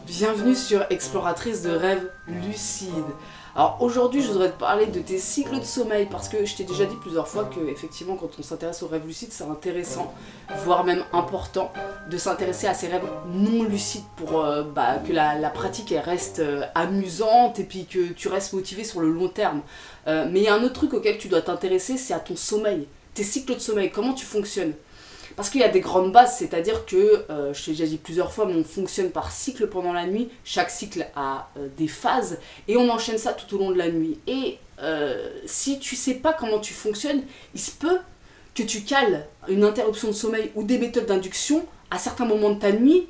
Bienvenue sur Exploratrice de rêves lucides. Alors aujourd'hui je voudrais te parler de tes cycles de sommeil parce que je t'ai déjà dit plusieurs fois que effectivement quand on s'intéresse aux rêves lucides c'est intéressant, voire même important de s'intéresser à ces rêves non lucides pour que la pratique elle reste amusante et puis que tu restes motivé sur le long terme. Mais il y a un autre truc auquel tu dois t'intéresser, c'est à ton sommeil, tes cycles de sommeil, comment tu fonctionnes. Parce qu'il y a des grandes bases, c'est-à-dire que, je t'ai déjà dit plusieurs fois, mais on fonctionne par cycle pendant la nuit. Chaque cycle a des phases et on enchaîne ça tout au long de la nuit. Et si tu sais pas comment tu fonctionnes, il se peut que tu cales une interruption de sommeil ou des méthodes d'induction à certains moments de ta nuit,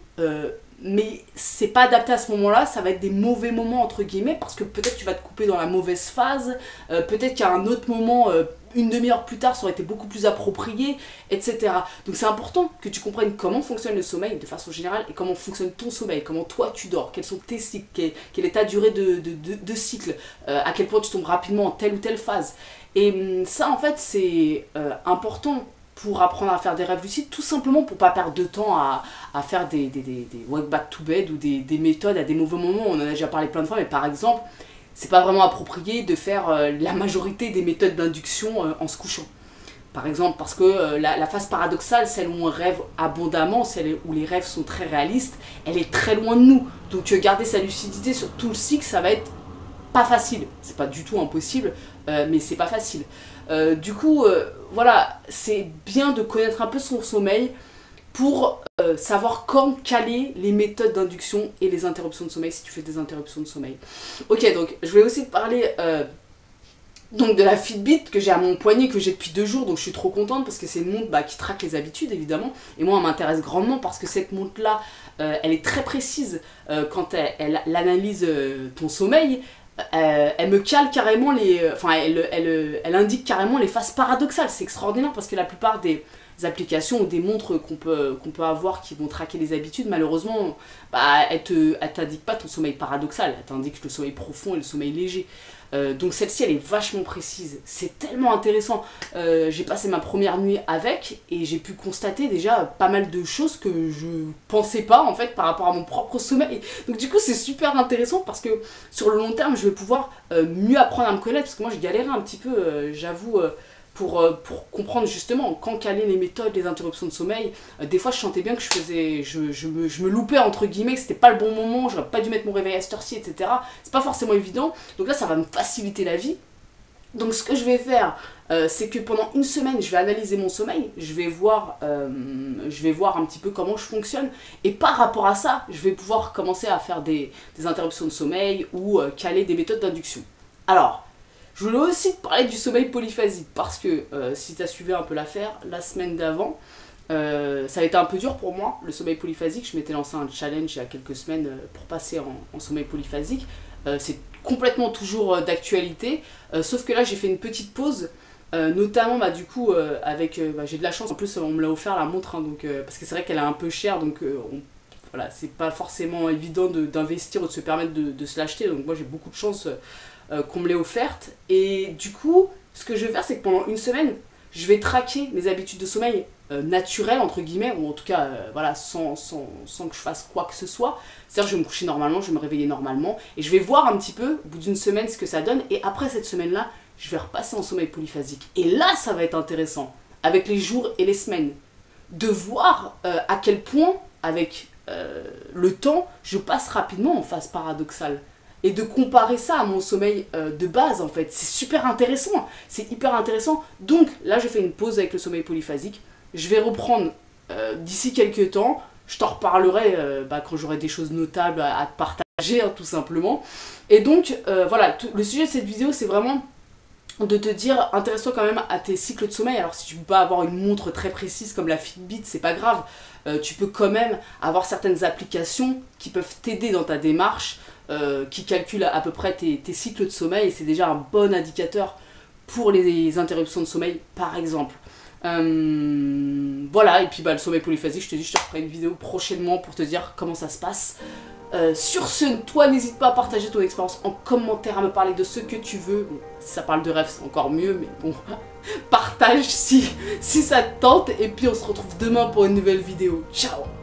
mais c'est pas adapté à ce moment-là, ça va être des mauvais moments entre guillemets, parce que peut-être tu vas te couper dans la mauvaise phase, peut-être qu'à un autre moment, une demi-heure plus tard, ça aurait été beaucoup plus approprié, etc. Donc c'est important que tu comprennes comment fonctionne le sommeil de façon générale et comment fonctionne ton sommeil, comment toi tu dors, quels sont tes cycles, quelle est ta durée de cycle, à quel point tu tombes rapidement en telle ou telle phase. Et ça en fait c'est important pour apprendre à faire des rêves lucides, tout simplement pour pas perdre de temps à faire des wake back to bed ou des méthodes à des mauvais moments. On en a déjà parlé plein de fois, mais par exemple, c'est pas vraiment approprié de faire la majorité des méthodes d'induction en se couchant. Par exemple, parce que la phase paradoxale, celle où on rêve abondamment, celle où les rêves sont très réalistes, elle est très loin de nous. Donc garder sa lucidité sur tout le cycle, ça va être pas facile. C'est pas du tout impossible, mais c'est pas facile. Du coup, voilà, c'est bien de connaître un peu son sommeil pour savoir quand caler les méthodes d'induction et les interruptions de sommeil si tu fais des interruptions de sommeil. Ok, donc je vais aussi te parler donc de la Fitbit que j'ai à mon poignet, que j'ai depuis 2 jours, donc je suis trop contente parce que c'est une montre qui traque les habitudes évidemment, et moi elle m'intéresse grandement parce que cette montre là, elle est très précise quand elle analyse ton sommeil. Elle me cale carrément les... Enfin, elle indique carrément les phases paradoxales. C'est extraordinaire parce que la plupart des applications ou des montres qu'on peut avoir qui vont traquer les habitudes, malheureusement, elle t'indique pas ton sommeil paradoxal. Elle t'indique le sommeil profond et le sommeil léger. Donc celle-ci, elle est vachement précise. C'est tellement intéressant. J'ai passé ma première nuit avec et j'ai pu constater déjà pas mal de choses que je pensais pas en fait par rapport à mon propre sommeil. Donc du coup, c'est super intéressant parce que sur le long terme, je vais pouvoir mieux apprendre à me connaître. Parce que moi, je galérais un petit peu, j'avoue, pour comprendre justement quand caler les méthodes, les interruptions de sommeil. Des fois je sentais bien que je me loupais entre guillemets, que c'était pas le bon moment, j'aurais pas dû mettre mon réveil à cette heure-ci, etc. C'est pas forcément évident, donc là ça va me faciliter la vie. Donc ce que je vais faire, c'est que pendant une semaine je vais analyser mon sommeil, je vais voir un petit peu comment je fonctionne, et par rapport à ça, je vais pouvoir commencer à faire des interruptions de sommeil ou caler des méthodes d'induction. Alors, je voulais aussi te parler du sommeil polyphasique parce que si tu as suivi un peu l'affaire, la semaine d'avant, ça a été un peu dur pour moi, le sommeil polyphasique. Je m'étais lancé un challenge il y a quelques semaines pour passer en sommeil polyphasique. C'est complètement toujours d'actualité, sauf que là j'ai fait une petite pause, notamment du coup j'ai de la chance, en plus on me l'a offert la montre, hein, donc, parce que c'est vrai qu'elle est un peu chère, donc voilà, c'est pas forcément évident d'investir ou de se permettre de se l'acheter, donc moi j'ai beaucoup de chance qu'on me l'ait offerte. Et du coup, ce que je vais faire, c'est que pendant une semaine, je vais traquer mes habitudes de sommeil naturelles, entre guillemets, ou en tout cas, voilà, sans que je fasse quoi que ce soit. C'est-à-dire, je vais me coucher normalement, je vais me réveiller normalement, et je vais voir un petit peu, au bout d'une semaine, ce que ça donne, et après cette semaine-là, je vais repasser en sommeil polyphasique. Et là, ça va être intéressant, avec les jours et les semaines, de voir à quel point, avec le temps, je passe rapidement en phase paradoxale. Et de comparer ça à mon sommeil de base en fait, c'est super intéressant, c'est hyper intéressant. Donc là je fais une pause avec le sommeil polyphasique, je vais reprendre d'ici quelques temps, je t'en reparlerai quand j'aurai des choses notables à te partager, hein, tout simplement. Et donc voilà, le sujet de cette vidéo c'est vraiment de te dire, intéresse-toi quand même à tes cycles de sommeil. Alors si tu peux pas avoir une montre très précise comme la Fitbit, c'est pas grave, tu peux quand même avoir certaines applications qui peuvent t'aider dans ta démarche, qui calculent à peu près tes cycles de sommeil, et c'est déjà un bon indicateur pour les interruptions de sommeil par exemple. Voilà, et puis le sommeil polyphasique, je te dis, je te ferai une vidéo prochainement pour te dire comment ça se passe. Sur ce, toi n'hésite pas à partager ton expérience en commentaire, à me parler de ce que tu veux. Bon, si ça parle de rêve c'est encore mieux, mais bon, partage si ça te tente, et puis on se retrouve demain pour une nouvelle vidéo. Ciao!